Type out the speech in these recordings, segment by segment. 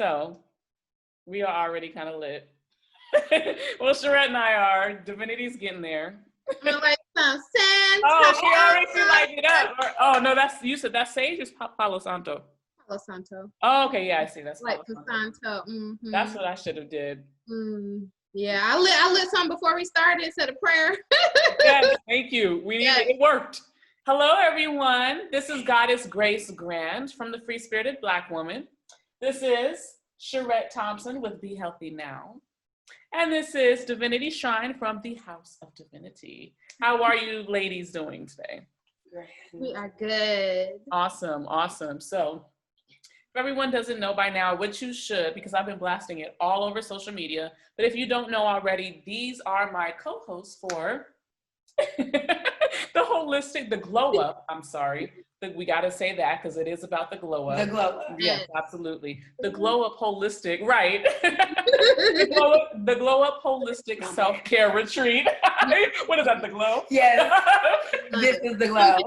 So we are already kind of lit. Well, Charette and I are. Divinity's getting there. I'm like some Santa. Oh, she already lighted it up. Oh no, you said that's Sage is Palo Santo. Palo Santo. Oh, okay, yeah, I see. That's like Palo Santo. Mm-hmm. That's what I should have did. Yeah, I lit some before we started. Said a prayer. Yes, thank you. It worked. Hello, everyone. This is Goddess Grace Grant from the Free Spirited Black Woman. This is Charette Thompson with Be Healthy Now. And this is Divinity Shrine from the House of Divinity. How are you ladies doing today? We are good. Awesome, awesome. So if everyone doesn't know by now, which you should, because I've been blasting it all over social media, but if you don't know already, these are my co-hosts for the glow up. I'm sorry. We got to say that because it is about the glow up. The glow up. Yes, absolutely. The glow up holistic, right. the glow up holistic self-care retreat. What is that, the glow? Yes. This is the glow.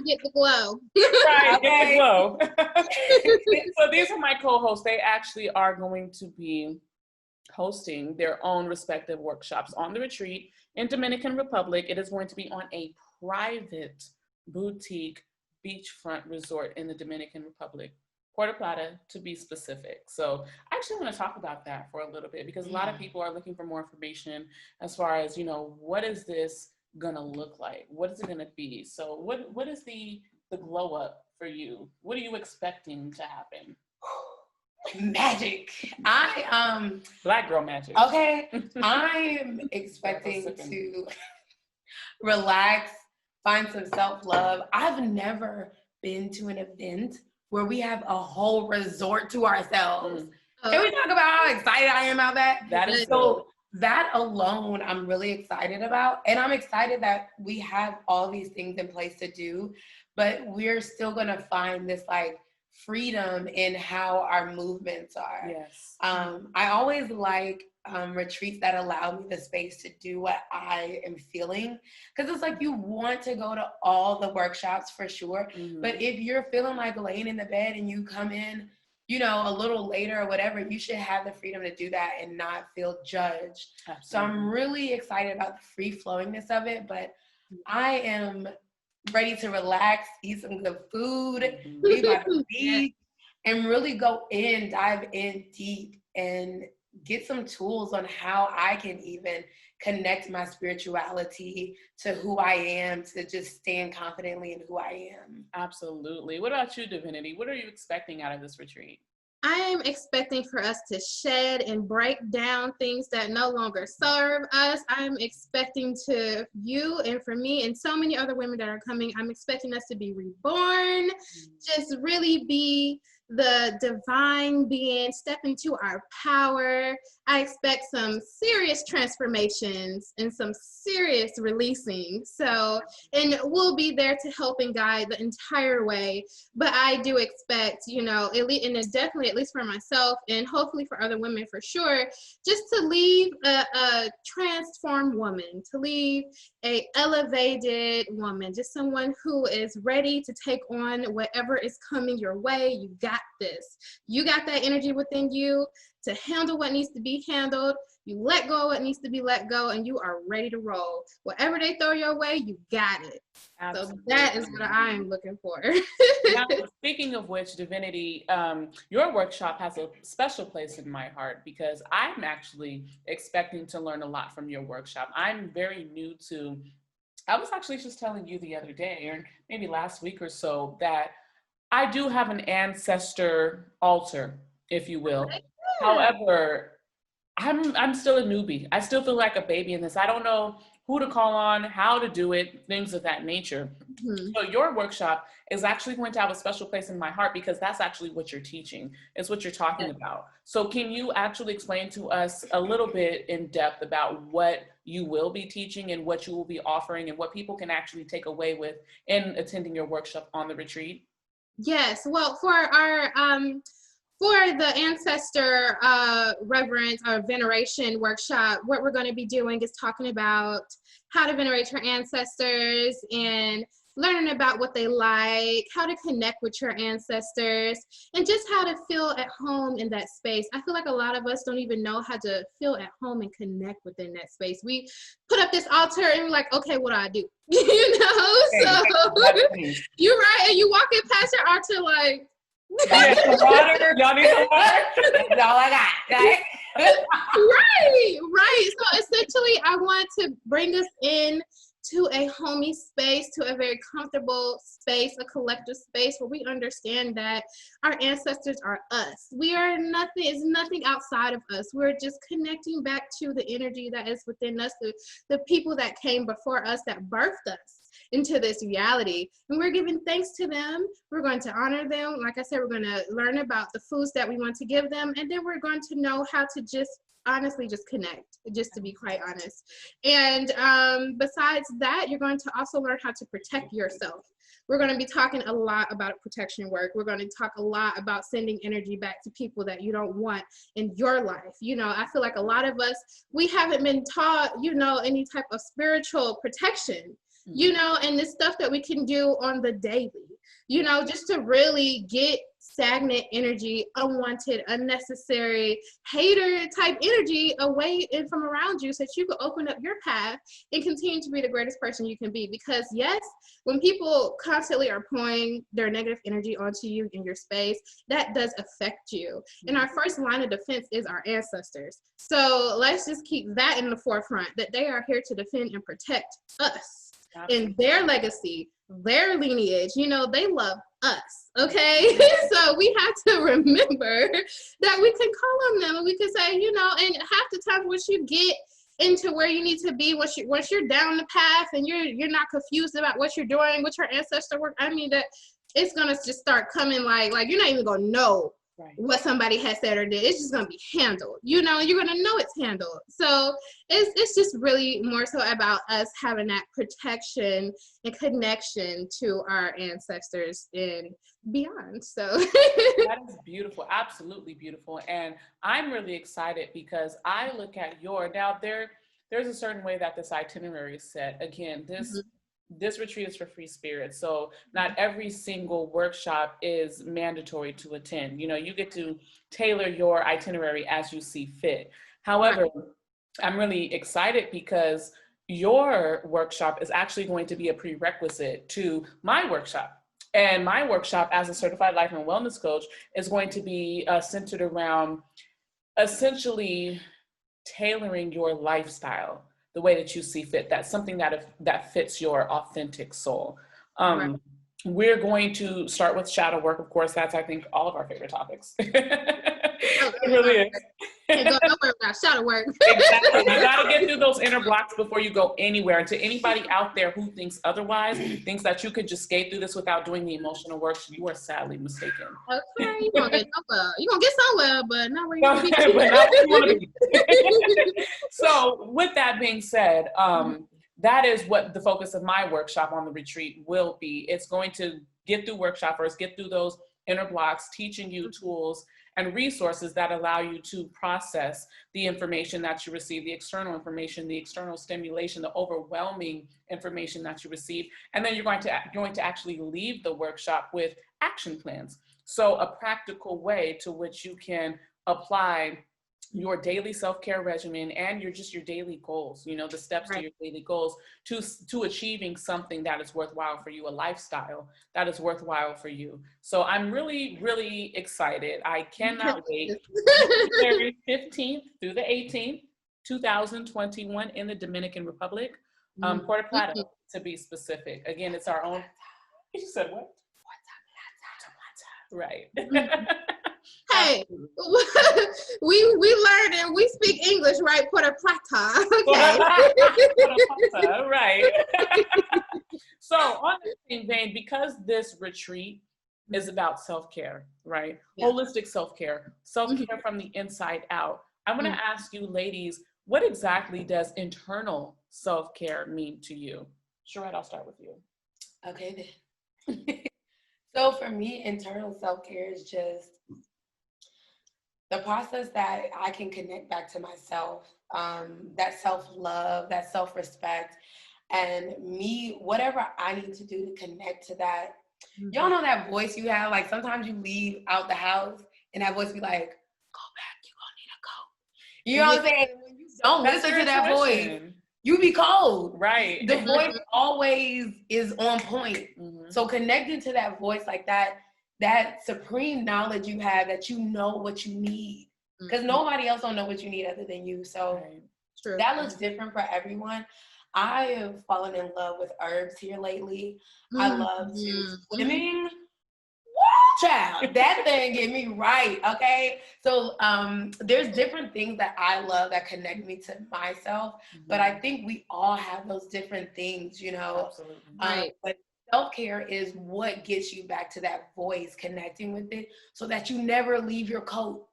Get the glow. Right, Okay. get the glow. So these are my co-hosts. They actually are going to be hosting their own respective workshops on the retreat in Dominican Republic. It is going to be on a private boutique beachfront resort in the Dominican Republic, Puerto Plata to be specific. So I actually want to talk about that for a little bit because a lot of people are looking for more information as far as, what is this gonna look like? What is it gonna be? So what is the glow up for you? What are you expecting to happen? Magic. Black girl magic. Okay. I'm expecting to relax, find some self-love. I've never been to an event where we have a whole resort to ourselves. Can we talk about how excited I am about that? That is so. That alone, I'm really excited about. And I'm excited that we have all these things in place to do, but we're still gonna find this freedom in how our movements are. Yes. I always like retreats that allow me the space to do what I am feeling. Because it's you want to go to all the workshops for sure. But if you're feeling like laying in the bed and you come in, a little later or whatever, you should have the freedom to do that and not feel judged. Absolutely. So I'm really excited about the free flowingness of it, but I am ready to relax, eat some good food, be by the beach, and really dive in deep and get some tools on how I can even connect my spirituality to who I am, to just stand confidently in who I am. Absolutely. What about you, Divinity? What are you expecting out of this retreat? I'm expecting for us to shed and break down things that no longer serve us. I'm expecting you and for me and so many other women that are coming, I'm expecting us to be reborn, just really be the divine being, step into our power. I expect some serious transformations and some serious releasing. So, and we'll be there to help and guide the entire way. But I do expect, definitely, at least for myself and hopefully for other women for sure, just to leave a transformed woman, to leave a elevated woman, just someone who is ready to take on whatever is coming your way. You got this. You got that energy within you to handle what needs to be handled. You let go of what needs to be let go, and you are ready to roll. Whatever they throw your way, you got it. Absolutely. So that is what I am looking for. Now, speaking of which, Divinity, your workshop has a special place in my heart because I'm actually expecting to learn a lot from your workshop. I'm very new to, I was actually just telling you the other day, or maybe last week or so, that I do have an ancestor altar, if you will. However, I'm still a newbie. I still feel like a baby in this. I don't know who to call on, how to do it, things of that nature. So your workshop is actually going to have a special place in my heart because that's actually what you're teaching. It's what you're talking about. So can you actually explain to us a little bit in depth about what you will be teaching and what you will be offering and what people can actually take away with in attending your workshop on the retreat? Yes, well, for the ancestor reverence or veneration workshop, what we're going to be doing is talking about how to venerate your ancestors and learning about what they like, how to connect with your ancestors, and just how to feel at home in that space. I feel like a lot of us don't even know how to feel at home and connect within that space. We put up this altar and we're like, okay, what do I do? You know, so you're right. And you walking past your altar like, Y'all need some water. Y'all need some water. That's all I got. Right? right. So essentially, I want to bring us in to a homey space, to a very comfortable space, a collective space where we understand that our ancestors are us. We are nothing, it's nothing outside of us. We're just connecting back to the energy that is within us, the people that came before us, that birthed us into this reality. And we're giving thanks to them. We're going to honor them. Like I said, we're going to learn about the foods that we want to give them. And then we're going to know how to just honestly just connect, just to be quite honest. And besides that, you're going to also learn how to protect yourself. We're going to be talking a lot about protection work. We're going to talk a lot about sending energy back to people that you don't want in your life. You know, I feel like a lot of us, we haven't been taught, you know, any type of spiritual protection, you know, and this stuff that we can do on the daily, you know, just to really get stagnant energy, unwanted, unnecessary, hater type energy away and from around you, so that you can open up your path and continue to be the greatest person you can be. Because yes, when people constantly are pouring their negative energy onto you in your space, that does affect you. And our first line of defense is our ancestors. So let's just keep that in the forefront, that they are here to defend and protect us. Absolutely. And their legacy, their lineage, you know, they love us, okay? So we have to remember that we can call on them and we can say, you know, and half the time once you get into where you need to be, once you're down the path and you're not confused about what you're doing with your ancestor work, I mean, that it's gonna just start coming like you're not even gonna know what somebody has said or did. It's just gonna be handled, you know, you're gonna know it's handled. So it's just really more so about us having that protection and connection to our ancestors and beyond. So that is beautiful, absolutely beautiful. And I'm really excited because I look at now there's a certain way that this itinerary is set. Again, this retreat is for free spirits. So not every single workshop is mandatory to attend. You know, you get to tailor your itinerary as you see fit. However, I'm really excited because your workshop is actually going to be a prerequisite to my workshop. And my workshop as a certified life and wellness coach is going to be centered around essentially tailoring your lifestyle the way that you see fit. That's something that fits your authentic soul. We're going to start with shadow work. Of course, that's, I think, all of our favorite topics. It really is. Can't go nowhere without shadow work. Exactly. You got to get through those inner blocks before you go anywhere. And to anybody out there who thinks otherwise, thinks that you could just skate through this without doing the emotional work, you are sadly mistaken. Okay, you're going to get somewhere. You're going to get somewhere, but not where you want to be. But not where you want to be. So with that being said, that is what the focus of my workshop on the retreat will be. It's going to get through workshoppers, get through those inner blocks, teaching you tools and resources that allow you to process the information that you receive, the external information, the external stimulation, the overwhelming information that you receive. And then you're going to actually leave the workshop with action plans. So a practical way to which you can apply your daily self-care regimen and your daily goals, you know, the steps to your daily goals to achieving something that is worthwhile for you, a lifestyle that is worthwhile for you. So I'm really, really excited. I cannot wait. January 15th through the 18th, 2021 in the Dominican Republic, Puerto Plata to be specific. Again, it's our own. You said what? Right. Hey, we learned and we speak English, right? Puerto Plata. Okay. Puerto Plata, right. So on the same vein, because this retreat is about self-care, right? Yeah. Holistic self-care from the inside out. I want to ask you ladies, what exactly does internal self-care mean to you? Chrisette, I'll start with you. Okay then. So for me, internal self-care is just the process that I can connect back to myself, that self-love, that self-respect, and me, whatever I need to do to connect to that. Y'all know that voice you have? Like sometimes you leave out the house and that voice be like, go back, you gonna need to go. You know what I'm saying? When you don't listen to that voice, you be cold. Right. The voice always is on point. So connecting to that voice like that, that supreme knowledge you have that you know what you need. Because nobody else don't know what you need other than you. So that looks different for everyone. I have fallen in love with herbs here lately. I love to swimming. Woo, child, that thing get me right, okay? So there's different things that I love that connect me to myself, but I think we all have those different things, you know? Absolutely. But self-care is what gets you back to that voice, connecting with it, so that you never leave your coat.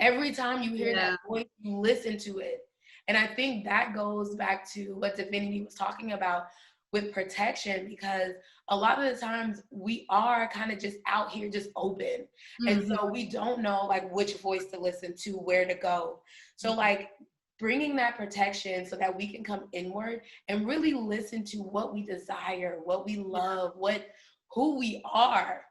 Every time you hear that voice, you listen to it. And I think that goes back to what Divinity was talking about with protection, because a lot of the times we are kind of just out here just open. And so we don't know like which voice to listen to, where to go. So like bringing that protection so that we can come inward and really listen to what we desire, what we love, who we are.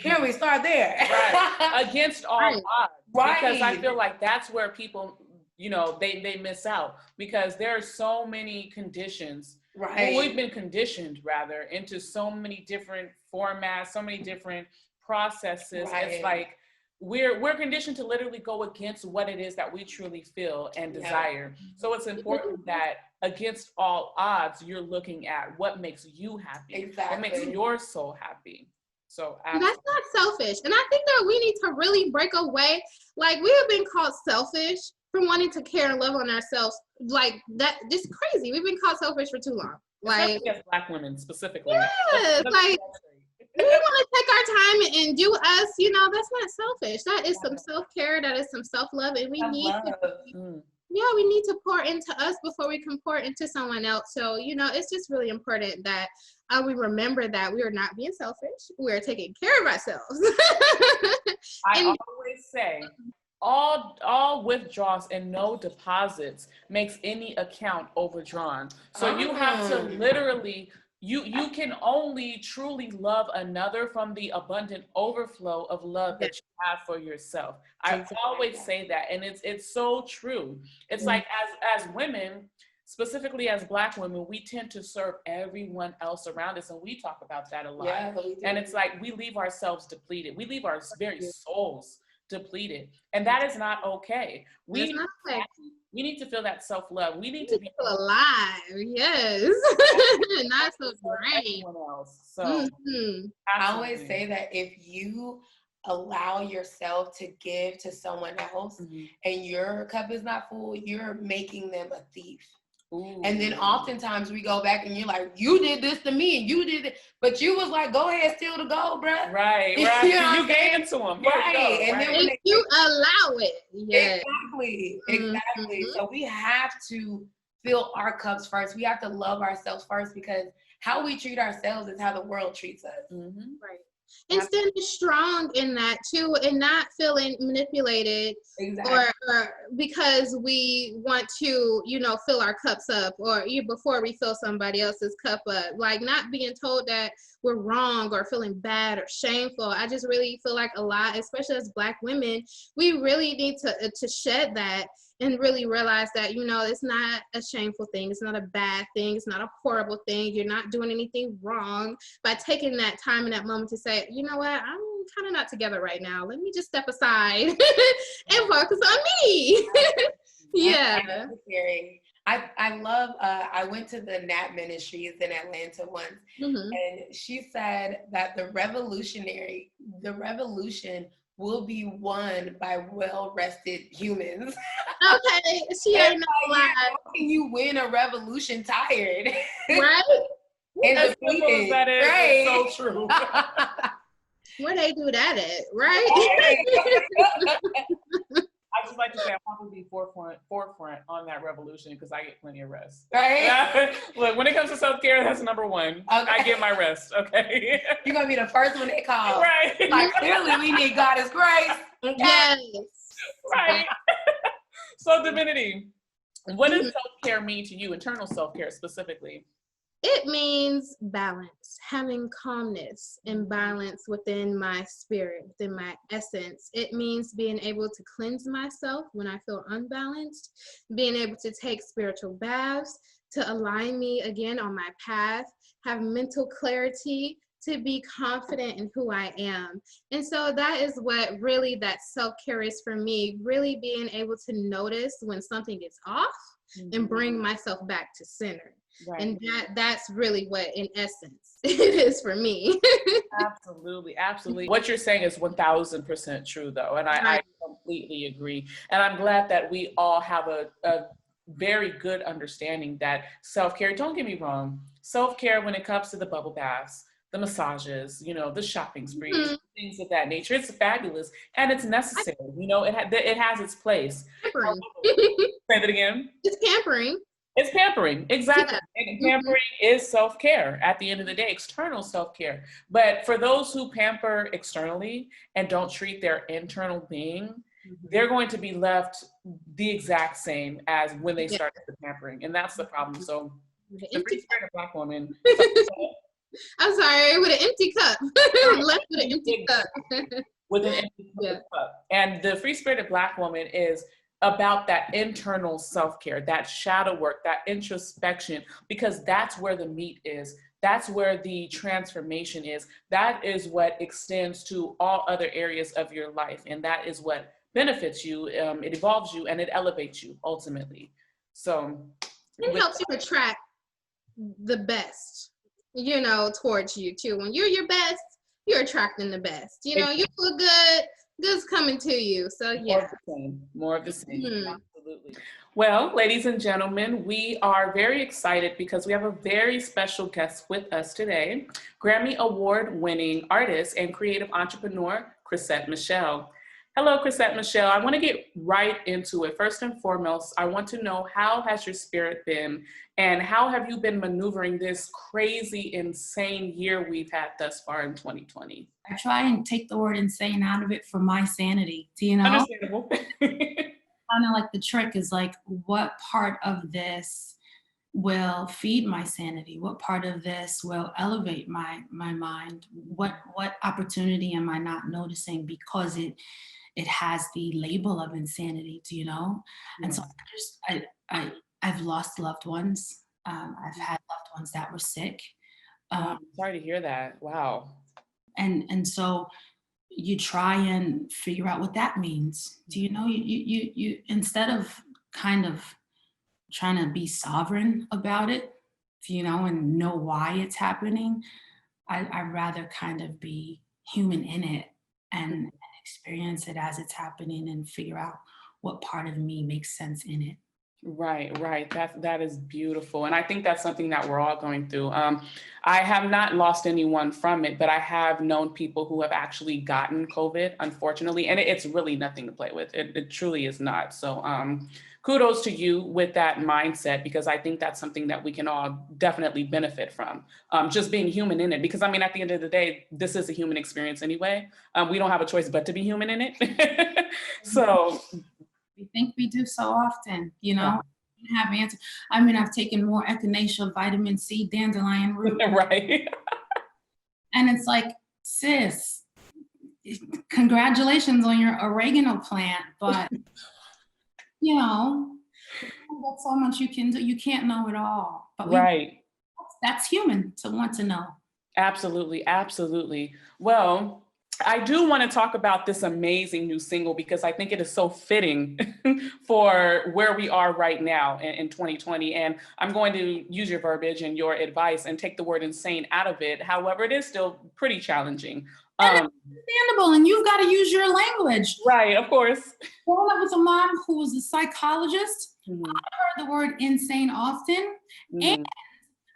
Can we start there? Right. Against all odds. Right. Because I feel like that's where people, you know, they miss out, because there are so many conditions. Right. Well, we've been conditioned rather into so many different formats, so many different processes. Right. It's like we're conditioned to literally go against what it is that we truly feel and desire. So it's important that against all odds, you're looking at what makes you happy, what makes your soul happy. So that's not selfish. And I think that we need to really break away. Like, we have been called selfish from wanting to care and love on ourselves. Like, that, just crazy. We've been called selfish for too long. Like, as Black women specifically. Yes, like, we want to take our time and do us, you know, that's not selfish. That is some self-care, that is some self-love, and we need to pour into us before we can pour into someone else. So, you know, it's just really important that we remember that we are not being selfish. We're taking care of ourselves. I always say, all withdrawals and no deposits makes any account overdrawn. So you have to literally, you can only truly love another from the abundant overflow of love that you have for yourself. I always say that, and it's so true. It's like as women, specifically as Black women, we tend to serve everyone else around us, and we talk about that a lot. And it's like we leave ourselves depleted. We leave our very souls depleted, and that is not okay. We need to feel that self-love. We need to be alive. Yes. Not so great. So I always say that if you allow yourself to give to someone else and your cup is not full, you're making them a thief. And then oftentimes we go back and you're like, you did this to me and you did it, but you was like, go ahead, steal the gold, bruh. Right. You gave it to them. And then when you allow it. Exactly. So we have to fill our cups first. We have to love ourselves first, because how we treat ourselves is how the world treats us. Right. And standing strong in that too, and not feeling manipulated or because we want to, you know, fill our cups up, or before we fill somebody else's cup up, like not being told that we're wrong or feeling bad or shameful. I just really feel like a lot, especially as Black women, we really need to shed that and really realize that, you know, it's not a shameful thing. It's not a bad thing. It's not a horrible thing. You're not doing anything wrong by taking that time in that moment to say, you know what, I'm kind of not together right now. Let me just step aside and focus on me. I love, I went to the Nat Ministries in Atlanta once, and she said that the revolution will be won by well-rested humans. Okay, she ain't no lie. How can you win a revolution tired? Right? And defeated. That is right? So true. Where they do that at, right? I just like to say I'll probably be forefront on that revolution, because I get plenty of rest. Right? Look, when it comes to self-care, that's number one. Okay. I get my rest, okay? You're going to be the first one they call. Right. Like, clearly we need God's grace. Okay? Yes. Right. So, Divinity, what does self-care mean to you, internal self-care specifically? It means balance, having calmness and balance within my spirit, within my essence. It means being able to cleanse myself when I feel unbalanced, being able to take spiritual baths to align me again on my path, have mental clarity, to be confident in who I am. And so that is what really that self-care is for me, really being able to notice when something is off and bring myself back to center. Right. And that's really what, in essence, it is for me. Absolutely, absolutely. What you're saying is 1000% true, though, and I completely agree. And I'm glad that we all have a very good understanding that self-care, don't get me wrong, self-care when it comes to the bubble baths, the massages, the shopping sprees, things of that nature, it's fabulous and it's necessary. It has its place. Pampering. Say that again. It's pampering. It's pampering, exactly. Yeah. And pampering is self-care at the end of the day, external self-care. But for those who pamper externally and don't treat their internal being, they're going to be left the exact same as when they started the pampering. And that's the problem. So the free spirit of Black woman. I'm sorry, with an empty cup. Left with an empty cup. With an empty cup. And the free spirit of Black woman is about that internal self-care, that shadow work, that introspection, because that's where the meat is. That's where the transformation is. That is what extends to all other areas of your life. And that is what benefits you. It evolves you and it elevates you ultimately. So it helps you attract the best, towards you too. When you're your best, you're attracting the best. You feel good. Good's coming to you. So yeah. More of the same. Absolutely. Well, ladies and gentlemen, we are very excited because we have a very special guest with us today, Grammy Award-winning artist and creative entrepreneur, Chrisette Michele. Hello, Chrisette Michele. I want to get right into it. First and foremost, I want to know, how has your spirit been and how have you been maneuvering this crazy, insane year we've had thus far in 2020? I try and take the word insane out of it for my sanity. Do you know? Understandable. Kind of like the trick is like, what part of this will feed my sanity? What part of this will elevate my mind? What opportunity am I not noticing because it has the label of insanity? Do you know? And so I've lost loved ones. I've had loved ones that were sick. Sorry to hear that. Wow. And so you try and figure out what that means. Do you know, you instead of kind of trying to be sovereign about it, and know why it's happening, I'd rather kind of be human in it and experience it as it's happening and figure out what part of me makes sense in it. Right. That is beautiful. And I think that's something that we're all going through. I have not lost anyone from it, but I have known people who have actually gotten COVID, unfortunately, and it's really nothing to play with. It truly is not. So kudos to you with that mindset, because I think that's something that we can all definitely benefit from, just being human in it. Because at the end of the day, this is a human experience anyway. We don't have a choice but to be human in it. So we think we do so often, have answers. I've taken more echinacea, vitamin C, dandelion root. Right. And it's like, sis, congratulations on your oregano plant, but that's so much you can do. You can't know it all. But that's human to want to know. Absolutely. Well, I do want to talk about this amazing new single because I think it is so fitting for where we are right now in 2020. And I'm going to use your verbiage and your advice and take the word insane out of it. However, it is still pretty challenging. And it's understandable, and you've got to use your language. Right, of course. Growing up with a mom who was a psychologist, I heard the word insane often, and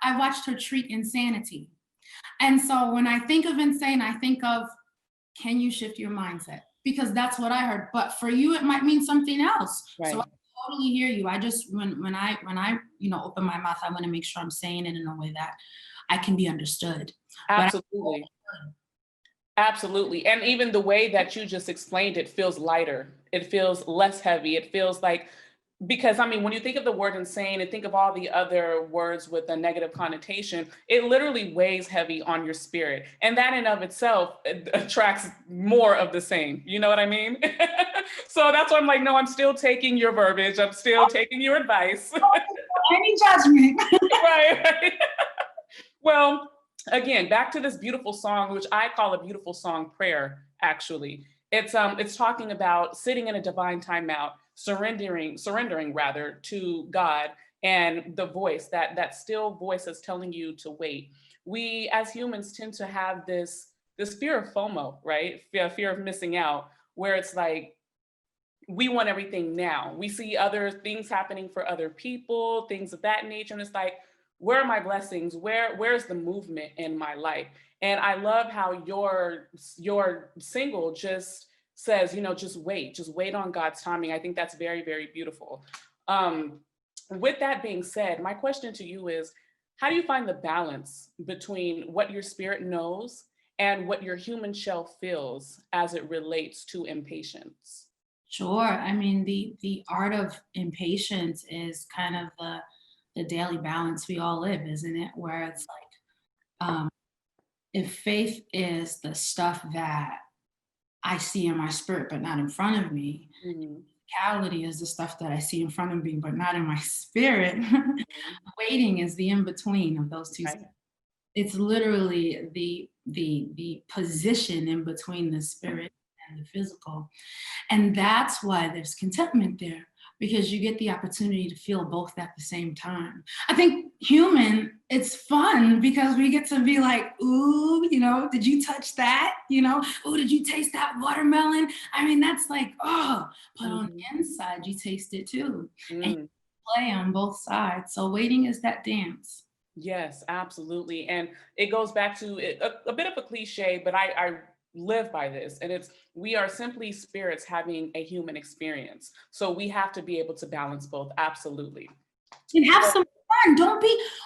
I watched her treat insanity. And so when I think of insane, I think of, can you shift your mindset? Because that's what I heard. But for you, it might mean something else. Right. So I totally hear you. I just, when I open my mouth, I want to make sure I'm saying it in a way that I can be understood. Absolutely. And even the way that you just explained it feels lighter. It feels less heavy. It feels like Because I mean, when you think of the word insane and think of all the other words with a negative connotation, it literally weighs heavy on your spirit. And that in of itself attracts more of the same. You know what I mean? So that's why I'm like, no, I'm still taking your verbiage. I'm still taking your advice. Any judgment. Right, right. Well, again, back to this beautiful song, which I call a beautiful song prayer, actually. It's talking about sitting in a divine timeout, surrendering rather to God, and the voice, that still voice is telling you to wait. We as humans tend to have this fear of FOMO, right? Fear of missing out, where it's like we want everything now. We see other things happening for other people, things of that nature. And it's like, where are my blessings? Where's the movement in my life? And I love how your single just says, just wait on God's timing. I think that's very, very beautiful. With that being said, my question to you is, how do you find the balance between what your spirit knows and what your human shell feels as it relates to impatience? Sure. I mean, the art of impatience is kind of the daily balance we all live, isn't it? Where it's like, if faith is the stuff that I see in my spirit, but not in front of me, Mhm. reality is the stuff that I see in front of me, but not in my spirit. Waiting is the in between of those two. Right. It's literally the position in between the spirit and the physical. And that's why there's contentment there, because you get the opportunity to feel both at the same time. I think it's fun because we get to be like, ooh, did you touch that? Oh, did you taste that watermelon? I mean, that's like, oh, but on the inside, you taste it too. And you play on both sides. So waiting is that dance. Yes, absolutely. And it goes back to a bit of a cliche, but I live by this. And it's, we are simply spirits having a human experience. So we have to be able to balance both. Absolutely. And have some fun.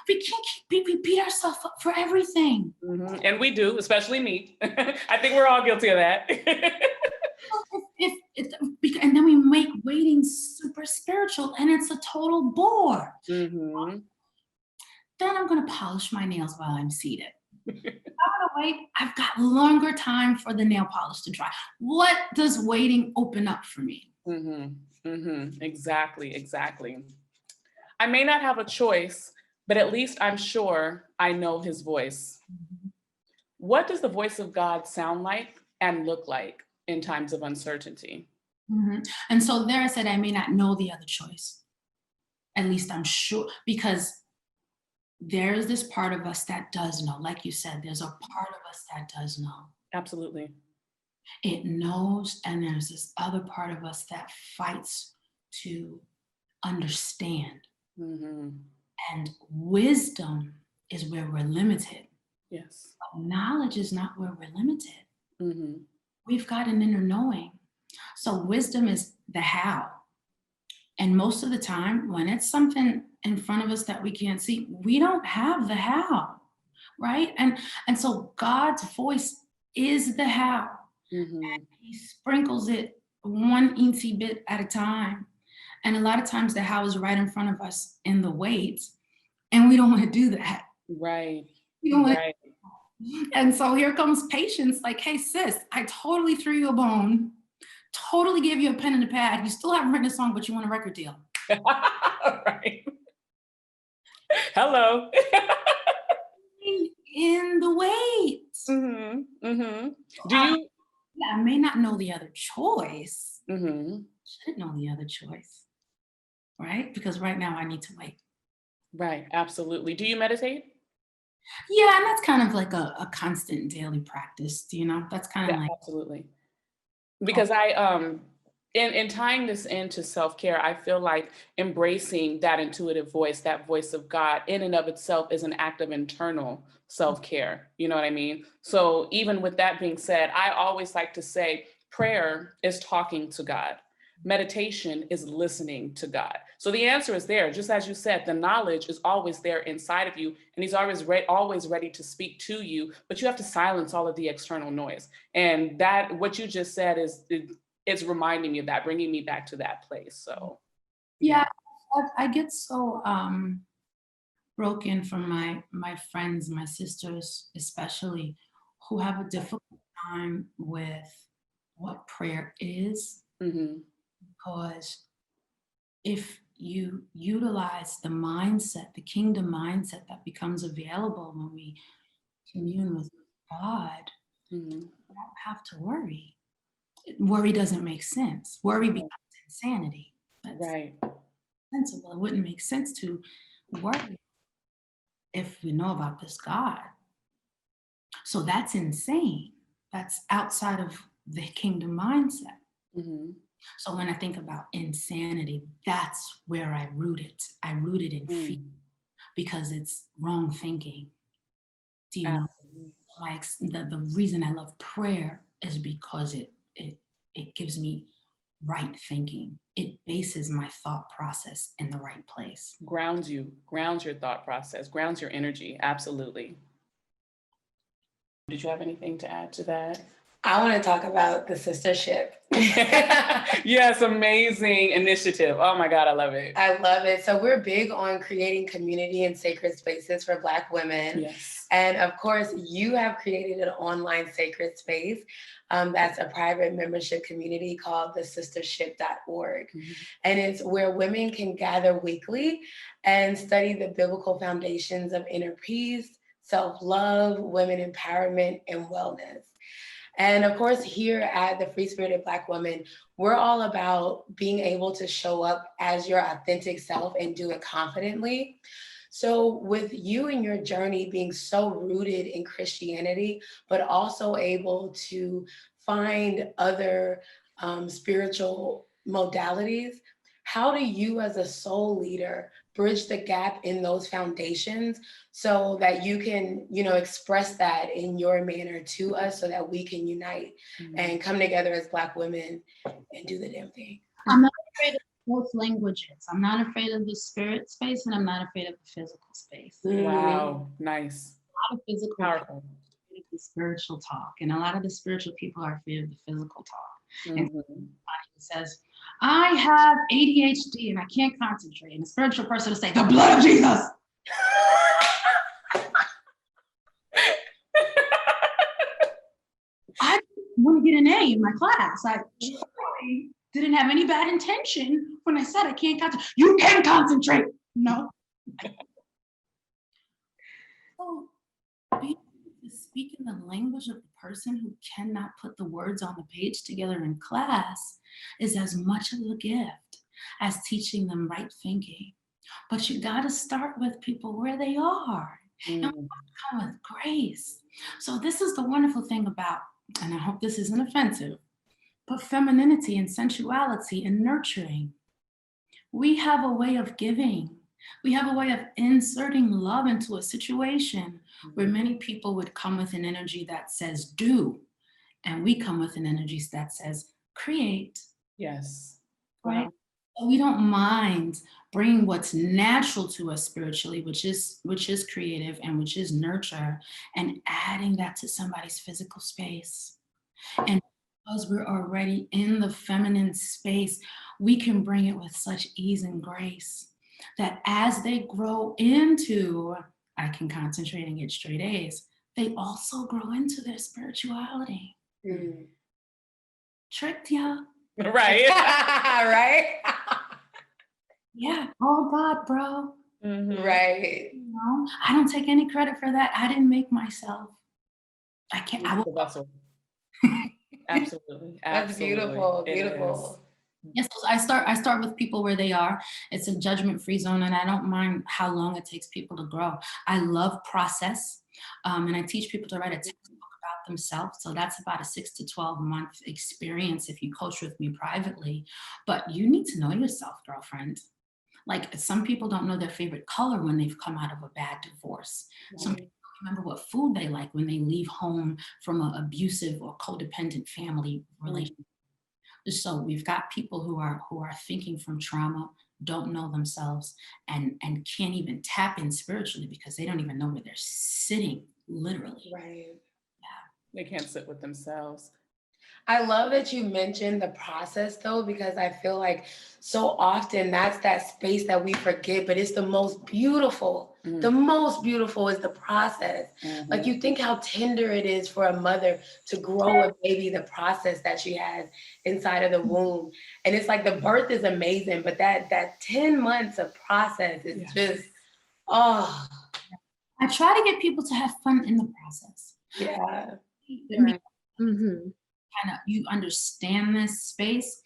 We can't beat ourselves up for everything. And we do, especially me. I think we're all guilty of that. And then we make waiting super spiritual and it's a total bore. Then I'm going to polish my nails while I'm seated. I'm going to wait. I've got longer time for the nail polish to dry. What does waiting open up for me? Exactly. I may not have a choice, but at least I'm sure I know his voice. What does the voice of God sound like and look like in times of uncertainty? And so there I said, I may not know the other choice. At least I'm sure, because there's this part of us that does know. Like you said, there's a part of us that does know. Absolutely. It knows, and there's this other part of us that fights to understand. And wisdom is where we're limited. Yes. But knowledge is not where we're limited. We've got an inner knowing. So wisdom is the how. And most of the time, when it's something in front of us that we can't see, we don't have the how, right? And so God's voice is the how. And he sprinkles it one eensy bit at a time. And a lot of times the how is right in front of us in the wait, and we don't want to do that. Right. Right. And so here comes patience, like, hey, sis, I totally threw you a bone, totally gave you a pen and a pad. You still haven't written a song, but you want a record deal. Right. Hello. In the wait. Do you? I may not know the other choice. Shouldn't know the other choice, right? Because right now I need to wait. Right, absolutely. Do you meditate? Yeah, and that's kind of like a constant daily practice, That's kind of like absolutely. Because in tying this into self-care, I feel like embracing that intuitive voice, that voice of God in and of itself is an act of internal self-care. You know what I mean? So even with that being said, I always like to say prayer is talking to God. Meditation is listening to God. So the answer is there. Just as you said, the knowledge is always there inside of you, and he's always ready to speak to you, but you have to silence all of the external noise. And that, what you just said, is it's reminding me of that, bringing me back to that place. So Yeah, I get so broken from my friends, my sisters especially, who have a difficult time with what prayer is, Mm-hmm. because if you utilize the mindset, the kingdom mindset that becomes available when we commune with God, Mm-hmm. you don't have to worry. Worry doesn't make sense. Worry becomes insanity. That's Right. sensible. It wouldn't make sense to worry if we know about this God. So that's insane. That's outside of the kingdom mindset. Mm-hmm. So when I think about insanity, that's where I root it. I root it in fear, because it's wrong thinking. Do you know? Absolutely. Like the reason I love prayer is because it gives me right thinking. It bases my thought process in the right place. Grounds you, grounds your thought process, grounds your energy. Absolutely. Did you have anything to add to that? I want to talk about the sistership. Yes, amazing initiative. Oh my God, I love it. I love it. So we're big on creating community and sacred spaces for Black women. Yes. And of course, you have created an online sacred space that's a private membership community called the sistership.org. Mm-hmm. And it's where women can gather weekly and study the biblical foundations of inner peace, self-love, women empowerment, and wellness. And of course, here at the Free Spirited Black Woman, we're all about being able to show up as your authentic self and do it confidently. So with you and your journey being so rooted in Christianity, but also able to find other spiritual modalities, how do you as a soul leader bridge the gap in those foundations so that you can, express that in your manner to us so that we can unite and come together as Black women and do the damn thing? I'm not afraid of both languages. I'm not afraid of the spirit space, and I'm not afraid of the physical space. Wow, nice. A lot of physical, Powerful. afraid of the spiritual talk, and a lot of the spiritual people are afraid of the physical talk. And somebody says, I have ADHD and I can't concentrate. And the spiritual person will say, the blood of Jesus. I want to get an A in my class. I didn't have any bad intention when I said I can't concentrate. You can concentrate. No. So being able to speak in the language of the person who cannot put the words on the page together in class is as much of a gift as teaching them right thinking. But you got to start with people where they are and come with grace. So this is the wonderful thing about, and I hope this isn't offensive, but femininity and sensuality and nurturing. We have a way of giving. We have a way of inserting love into a situation where many people would come with an energy that says do, and we come with an energy that says create. Yes. Right? Wow. We don't mind bringing what's natural to us spiritually, which is creative and which is nurture, and adding that to somebody's physical space. And because we're already in the feminine space, we can bring it with such ease and grace that as they grow into, I can concentrate and get straight A's, they also grow into their spirituality. Tricked ya. Right. Right? Yeah, all God, bro. Right. You know, I don't take any credit for that. I didn't make myself. I can't. I will. The vessel. Absolutely. That's beautiful. Beautiful. Yes, I start with people where they are. It's a judgment-free zone, and I don't mind how long it takes people to grow. I love process, and I teach people to write a textbook about themselves. So that's about a 6 to 12 month experience if you coach with me privately. But you need to know yourself, girlfriend. Like some people don't know their favorite color when they've come out of a bad divorce. Some people don't remember what food they like when they leave home from an abusive or codependent family relationship. So we've got people who are thinking from trauma, don't know themselves, and can't even tap in spiritually because they don't even know where they're sitting, literally. Right. They can't sit with themselves. I love that you mentioned the process though, because I feel like so often that's that space that we forget, but it's the most beautiful. The most beautiful is the process. Like you think how tender it is for a mother to grow a baby, the process that she has inside of the womb. And it's like the birth is amazing, but that 10 months of process is just, oh. I try to get people to have fun in the process. Yeah. Right. Mm-hmm. Kind of, you understand this space.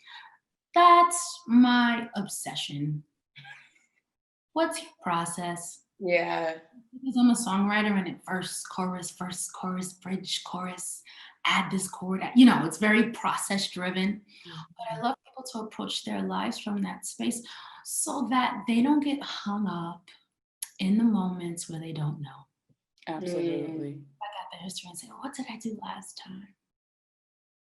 That's my obsession. What's your process? Yeah. Because I'm a songwriter and it verse, chorus, bridge, chorus, add this chord. You know, it's very process driven. But I love people to approach their lives from that space so that they don't get hung up in the moments where they don't know. Absolutely. I got the history and say, what did I do last time?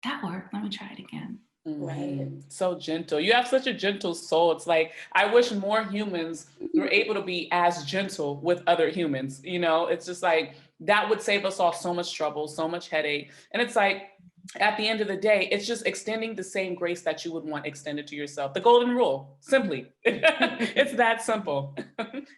That worked. Let me try it again. Right. So gentle. You have such a gentle soul. It's like, I wish more humans were able to be as gentle with other humans. You know, it's just like, that would save us all so much trouble, so much headache. And it's like, at the end of the day, it's just extending the same grace that you would want extended to yourself. The golden rule, simply. It's that simple.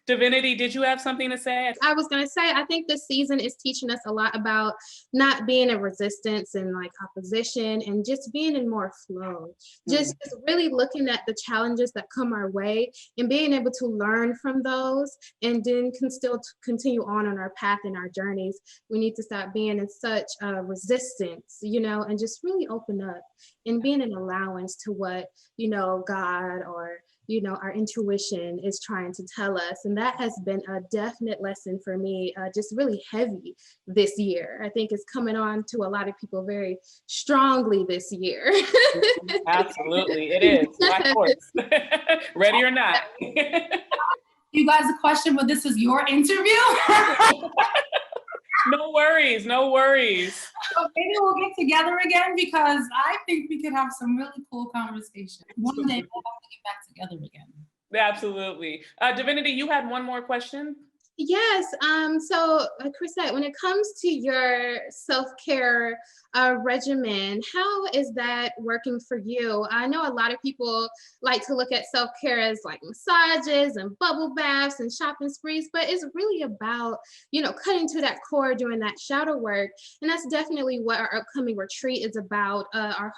Divinity, did you have something to say? I was going to say, I think this season is teaching us a lot about not being in resistance and like opposition and just being in more flow. Just really looking at the challenges that come our way and being able to learn from those and then can still continue on our path and our journeys. We need to stop being in such resistance, you know, and just really open up and being an allowance to what, you know, God or, you know, our intuition is trying to tell us. And that has been a definite lesson for me, just really heavy this year. I think it's coming on to a lot of people very strongly this year. Absolutely, it is. Of course. Ready or not. You guys a question, but this is your interview? No worries, no worries. So maybe we'll get together again because I think we could have some really cool conversations. One day we'll have to get back together again. Absolutely. Divinity, you had one more question? Yes. So, Chrisette, when it comes to your self-care regimen, how is that working for you? I know a lot of people like to look at self-care as like massages and bubble baths and shopping sprees, but it's really about, you know, cutting to that core, doing that shadow work. And that's definitely what our upcoming retreat is about. Our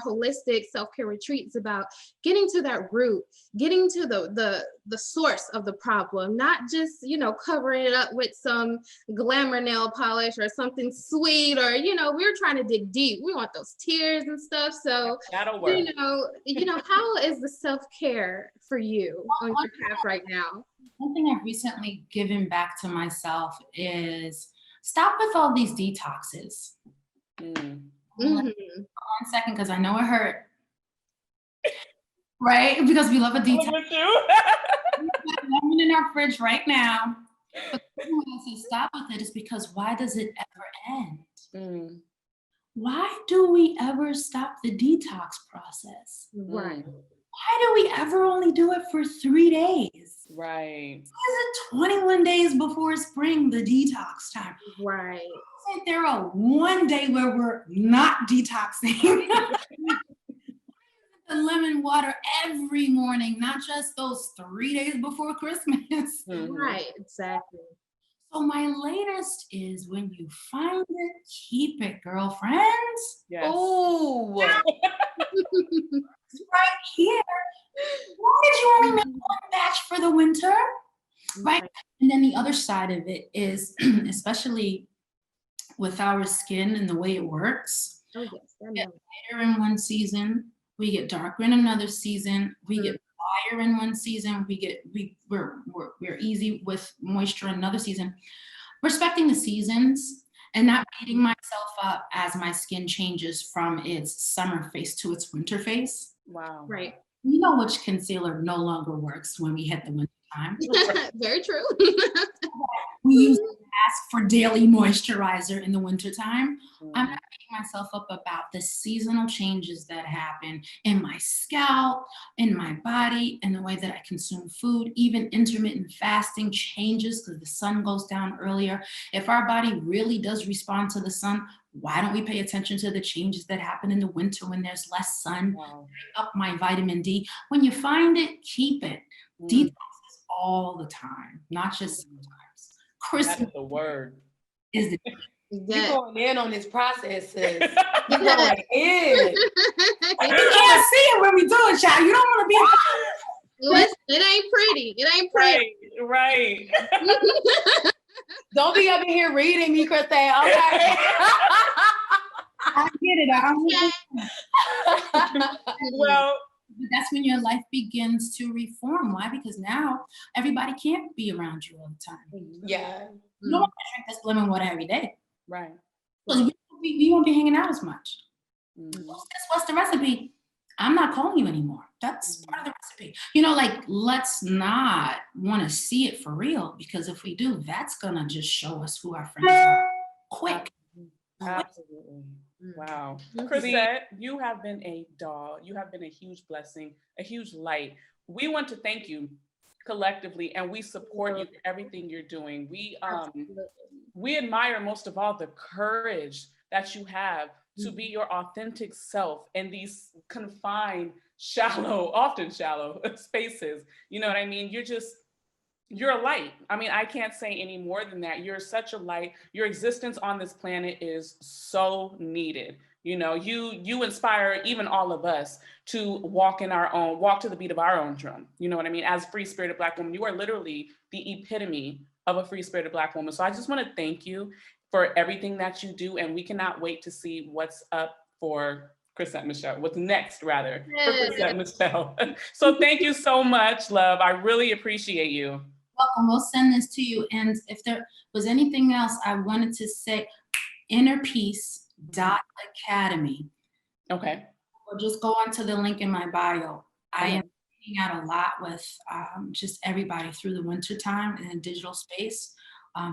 holistic self-care retreat is about getting to that root, getting to the source of the problem, not just, you know, covering it up with some glamour nail polish or something sweet, or, you know, we're trying to dig deep. We want those tears and stuff. So, that'll work. You know, how is the self-care for you on your path right now? One thing I've recently given back to myself is stop with all these detoxes. One second, because I know it hurt. Right? Because we love a detox. Lemon in our fridge right now. But the reason why I say stop with it is because why does it ever end? Why do we ever stop the detox process? Right. Why do we ever only do it for 3 days? Right. Why is it 21 days before spring, the detox time? Right. Isn't there a one day where we're not detoxing? The lemon water every morning, not just those 3 days before Christmas. Right, exactly. So my latest is when you find it, keep it, girlfriends. Yes. Oh, right here. Why did you only make one batch for the winter? Right. And then the other side of it is, especially with our skin and the way it works, we get lighter in one season, we get darker in another season, we get drier in one season, we're easy with moisture in another season. Respecting the seasons and not beating myself up as my skin changes from its summer face to its winter face. Wow. Right. You know which concealer no longer works when we hit the winter time. Very true. We usually ask for daily moisturizer in the wintertime. I'm not beating myself up about the seasonal changes that happen in my scalp, in my body, in the way that I consume food. Even intermittent fasting changes because the sun goes down earlier. If our body really does respond to the sun, Why don't we pay attention to the changes that happen in the winter when there's less sun? Wow. Up my vitamin D. When you find it, keep it. Detoxes all the time, not just sometimes. That is the word. Is the You Yes. going in on this process, sis. You Yes. going in. you can't see it when we do it, child. You don't want to be. Listen, it ain't pretty. It ain't pretty. Right. Don't be up in here reading me, Chrisette. Okay. I get it. Well, But that's when your life begins to reform. Why? Because now everybody can't be around you all the time. Yeah. You don't want to drink this lemon water every day. right. Because we won't be hanging out as much. Mhm. What's the recipe? I'm not calling you anymore. That's part of the recipe. You know, like, let's not want to see it for real, because if we do, that's going to just show us who our friends are quick. Absolutely. Wow. Mhm. Chrisette, you have been a doll. You have been a huge blessing, a huge light. We want to thank you collectively, and we support you for everything you're doing. We admire most of all the courage that you have to be your authentic self in these confined, often shallow spaces. You know what I mean? You're a light. I mean, I can't say any more than that. You're such a light. Your existence on this planet is so needed. You know, you inspire even all of us to walk to the beat of our own drum. You know what I mean? As free-spirited Black woman, you are literally the epitome of a free-spirited Black woman. So I just want to thank you for everything that you do, and we cannot wait to see what's up for Chrisette Michele, what's next rather, for Chrisette Michele. So thank you so much, love. I really appreciate you. Welcome. We'll send this to you. And if there was anything else I wanted to say, innerpeace.academy. Okay. Or just go onto the link in my bio. I am hanging out a lot with just everybody through the winter time in a digital space.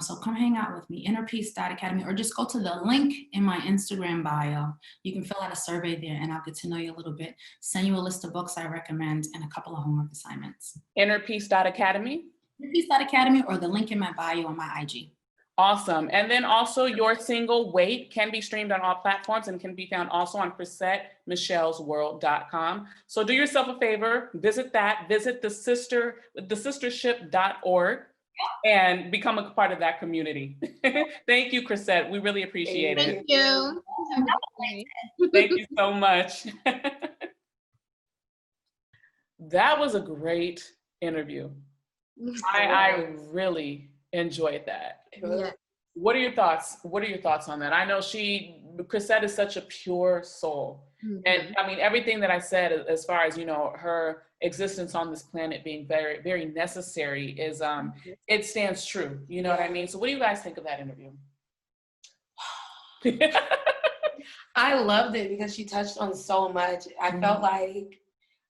So come hang out with me, innerpeace.academy, or just go to the link in my Instagram bio. You can fill out a survey there and I'll get to know you a little bit, send you a list of books I recommend and a couple of homework assignments. Innerpeace.academy? Innerpeace.academy or the link in my bio on my IG. Awesome. And then also your single Wait can be streamed on all platforms and can be found also on ChrisetteMichelsWorld.com. So do yourself a favor, visit thesistership.org and become a part of that community. Thank you, Chrisette. We really appreciate it. Thank you. Thank you so much. That was a great interview. I really enjoyed that. Yeah. What are your thoughts? What are your thoughts on that? I know Chrisette is such a pure soul. Mhm. And I mean, everything that I said as far as, you know, her existence on this planet being very, very necessary is, it stands true. You know what I mean? So what do you guys think of that interview? I loved it because she touched on so much. I felt like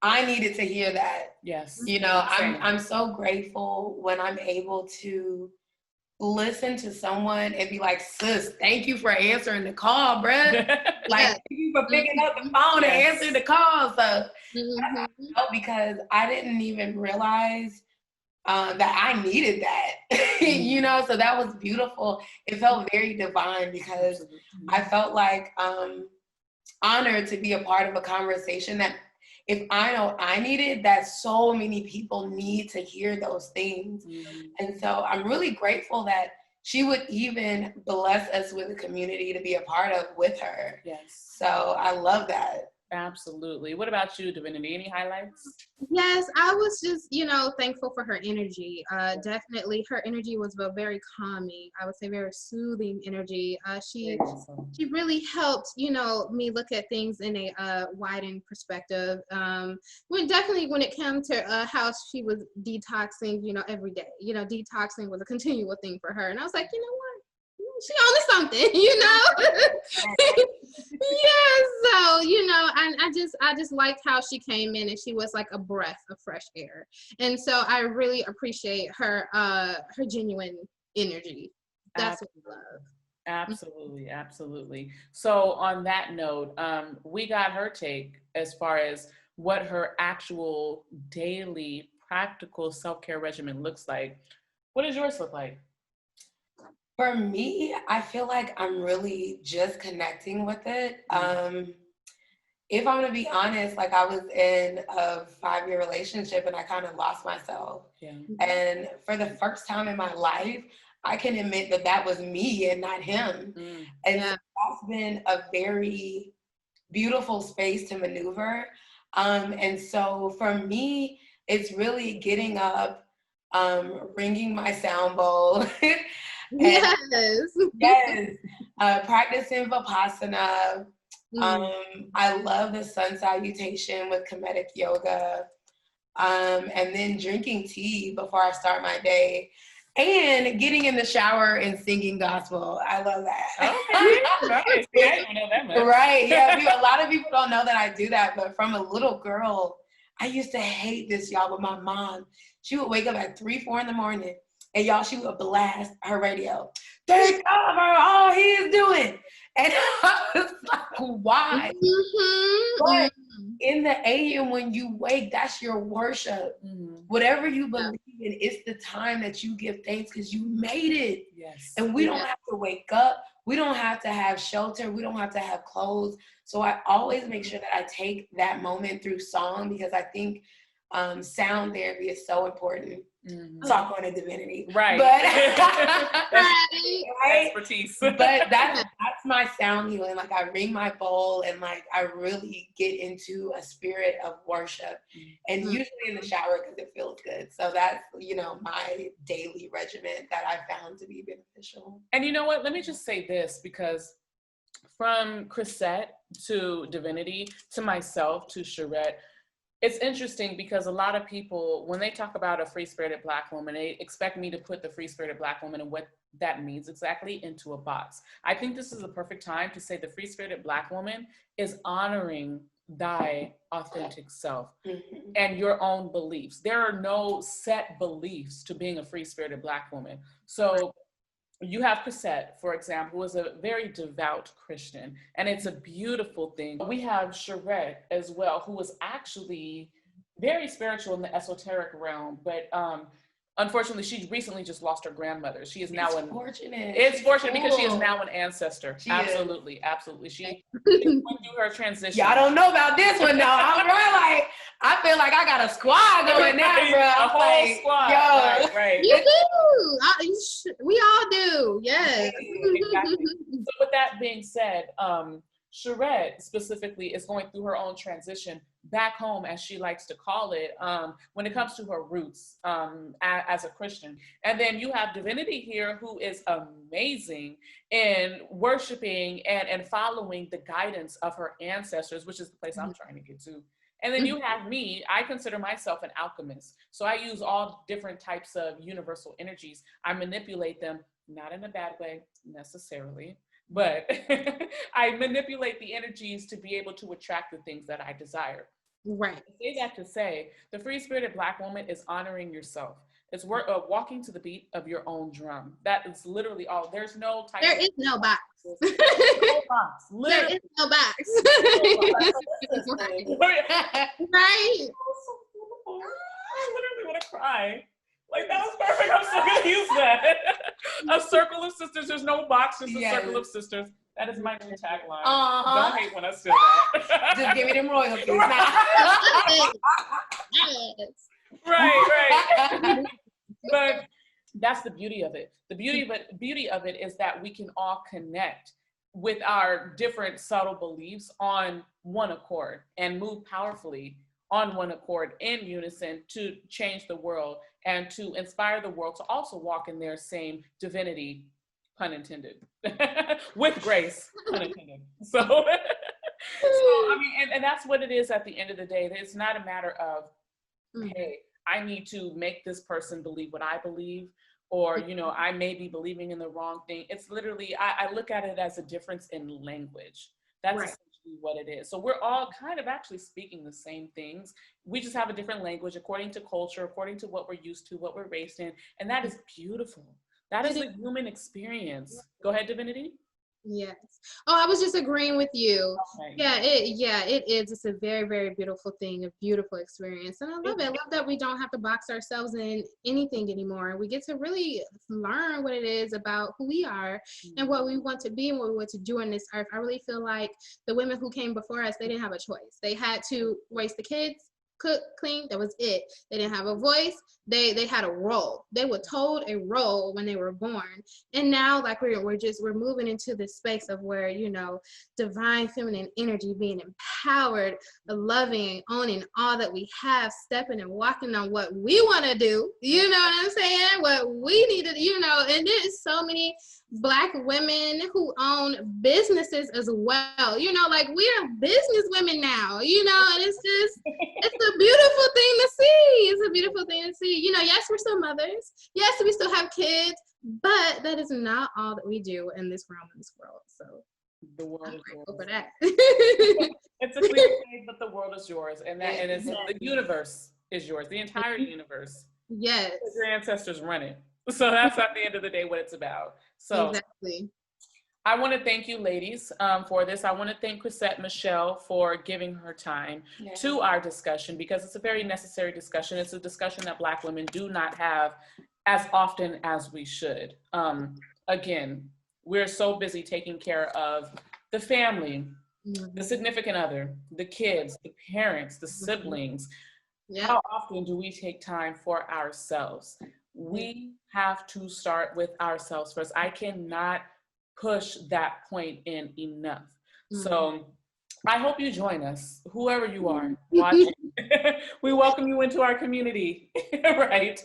I needed to hear that. Yes. You know, Same. I'm so grateful when I'm able to listen to someone and be like, sis, thank you for answering the call, bruh. Like, thank you for picking up the phone and answering the call. So, because I didn't even realize that I needed that, you know, so that was beautiful. It felt very divine because I felt like honored to be a part of a conversation that if I know I needed, that so many people need to hear those things. And so I'm really grateful that she would even bless us with a community to be a part of with her. Yes. So I love that. Absolutely. What about you, Divinity? Any highlights? Yes, I was just, you know, thankful for her energy. Definitely, her energy was very calming. I would say very soothing energy. She really helped, you know, me look at things in a widened perspective. When it came to how she was detoxing, you know, every day. You know, detoxing was a continual thing for her, and I was like, you know what? She only something, you know. Yeah, so you know, and I just liked how she came in and she was like a breath of fresh air, and so I really appreciate her genuine energy. That's what I love. Absolutely, absolutely. So on that note, we got her take as far as what her actual daily practical self-care regimen looks like. What does yours look like? For me, I feel like I'm really just connecting with it. If I'm gonna be honest, like I was in a 5-year relationship and I kind of lost myself. Yeah. And for the first time in my life, I can admit that that was me and not him. And so that's been a very beautiful space to maneuver. And so for me, it's really getting up, ringing my sound bowl. Yes. Yes, practicing Vipassana. I love the sun salutation with Kemetic yoga. And then drinking tea before I start my day. And getting in the shower and singing gospel. I love that. Okay, nice. Yeah, I don't know that much. Right, yeah. A lot of people don't know that I do that, but from a little girl, I used to hate this, y'all, with my mom. She would wake up at 3, 4 in the morning, and y'all, she would blast her radio. Thank God for all he is doing. And I was like, why? But in the AM, when you wake, that's your worship. Whatever you believe in, it's the time that you give thanks because you made it. Yes. And we don't have to wake up. We don't have to have shelter. We don't have to have clothes. So I always make sure that I take that moment through song because I think sound therapy is so important. Talk on a divinity. Right. But right. Expertise. But that's my sound healing. Like I ring my bowl and like I really get into a spirit of worship and usually in the shower because it feels good. So that's, my daily regimen that I found to be beneficial. And you know what? Let me just say this because from Chrisette to divinity to myself to Charette, it's interesting because a lot of people, when they talk about a free-spirited Black woman, they expect me to put the free-spirited Black woman and what that means exactly into a box. I think this is a perfect time to say the free-spirited Black woman is honoring thy authentic self and your own beliefs. There are no set beliefs to being a free-spirited Black woman. So you have Chrisette, for example, who is a very devout Christian, and it's a beautiful thing. We have Charette as well, who is actually very spiritual in the esoteric realm, but unfortunately, she recently just lost her grandmother. She is now fortunate. It's fortunate because she is now an ancestor. Absolutely. She went through her transition. Y'all don't know about this one, though. I'm really like, I feel like I got a squad going now, bro. A whole squad. Yo. Right. You do. We all do. Yes. Exactly. So with that being said, Charette specifically is going through her own transition back home, as she likes to call it, when it comes to her roots as a Christian. And then you have Divinity here, who is amazing in worshiping and following the guidance of her ancestors, which is the place I'm trying to get to. And then you have me. I consider myself an alchemist. So I use all different types of universal energies. I manipulate them, not in a bad way necessarily, but I manipulate the energies to be able to attract the things that I desire. Right. I say that to say the free-spirited Black woman is honoring yourself. It's walking to the beat of your own drum. That is literally all. There's no type. There is no box. No box. There is no box. Right. I literally want to cry. Like, that was perfect. I'm still going to use that. A circle of sisters. There's no box, just a circle of sisters. That is my new tagline. Don't hate when I say that. Just give me them royalties. Right. But that's the beauty of it. The beauty of it is that we can all connect with our different subtle beliefs on one accord and move powerfully on one accord in unison to change the world and to inspire the world to also walk in their same divinity, pun intended, with grace, pun intended. So I mean, and that's what it is at the end of the day. It's not a matter of, hey, I need to make this person believe what I believe, or, I may be believing in the wrong thing. It's literally, I look at it as a difference in language. That's essentially what it is. So we're all kind of actually speaking the same things. We just have a different language according to culture, according to what we're used to, what we're raised in. And that is beautiful. That is the human experience. Go ahead, Divinity. Yes. Oh, I was just agreeing with you. Okay. Yeah, it is. It's a very, very beautiful thing, a beautiful experience. And I love it. I love that we don't have to box ourselves in anything anymore. We get to really learn what it is about who we are and what we want to be and what we want to do on this earth. I really feel like the women who came before us, they didn't have a choice. They had to raise the kids, cook, clean, that was it. They didn't have a voice. They had a role. They were told a role when they were born. And now, like, we're moving into this space of where, you know, divine feminine energy, being empowered, loving, owning all that we have, stepping and walking on what we want to do, you know what I'm saying, what we need to, you know. And there's so many Black women who own businesses as well, you know, like, we are business women now, you know. And it's just, it's a beautiful thing to see. It's a beautiful thing to see. You know, yes, we're still mothers. Yes, we still have kids, but that is not all that we do in this realm, in this world. So The world is I'm yours. grateful for that. It's a cliche, but the world is yours, and that and it's the universe is yours. The entire universe. Yes. Your ancestors run it. So that's at the end of the day what it's about. So exactly. I want to thank you, ladies, for this. I want to thank Chrisette Michele for giving her time to our discussion, because it's a very necessary discussion. It's a discussion that Black women do not have as often as we should. Again, we're so busy taking care of the family, the significant other, the kids, the parents, the siblings. How often do we take time for ourselves? We have to start with ourselves first. I cannot push that point in enough. So I hope you join us, whoever you are watching. We welcome you into our community, right?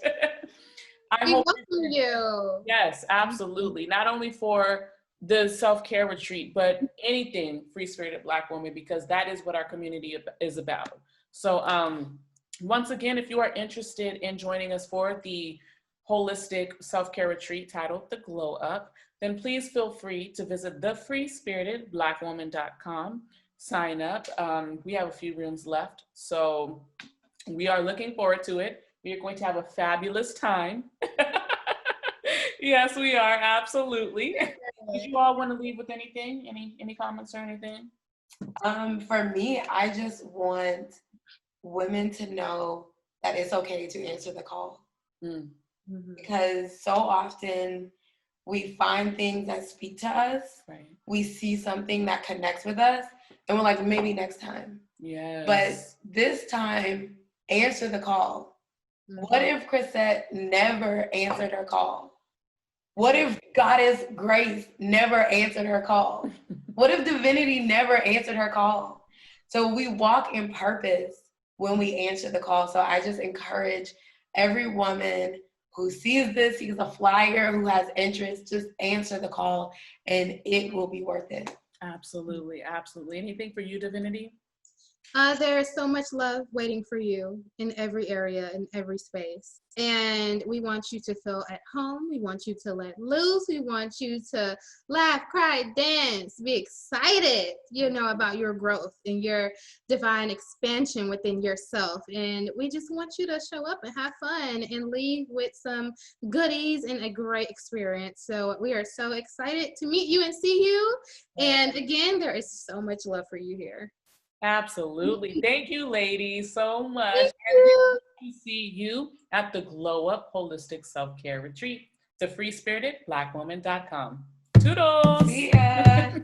We welcome you. Yes, absolutely. Not only for the self-care retreat, but anything free-spirited Black woman, because that is what our community is about. So once again, if you are interested in joining us for the holistic self-care retreat titled The Glow Up, then please feel free to visit thefreespiritedblackwoman.com. Sign up. We have a few rooms left, so we are looking forward to it. We are going to have a fabulous time. Yes, we are, absolutely. Did you all want to leave with anything? Any comments or anything? For me, I just want women to know that it's okay to answer the call. Because so often we find things that speak to us. Right. We see something that connects with us, and we're like, maybe next time. Yes. But this time, answer the call. What if Chrisette never answered her call? What if Goddess Grace never answered her call? What if Divinity never answered her call? So we walk in purpose when we answer the call. So I just encourage every woman who sees this, sees a flyer, who has interest, just answer the call and it will be worth it. Absolutely, absolutely. Anything for you, Divinity? There is so much love waiting for you in every area, in every space. And we want you to feel at home. We want you to let loose. We want you to laugh, cry, dance, be excited, you know, about your growth and your divine expansion within yourself. And we just want you to show up and have fun and leave with some goodies and a great experience. So we are so excited to meet you and see you. And again, there is so much love for you here. Absolutely. Thank you, ladies, so much. Thank you. And we see you at the Glow Up Holistic Self-Care Retreat, thefreespiritedblackwoman.com. Toodles. See ya.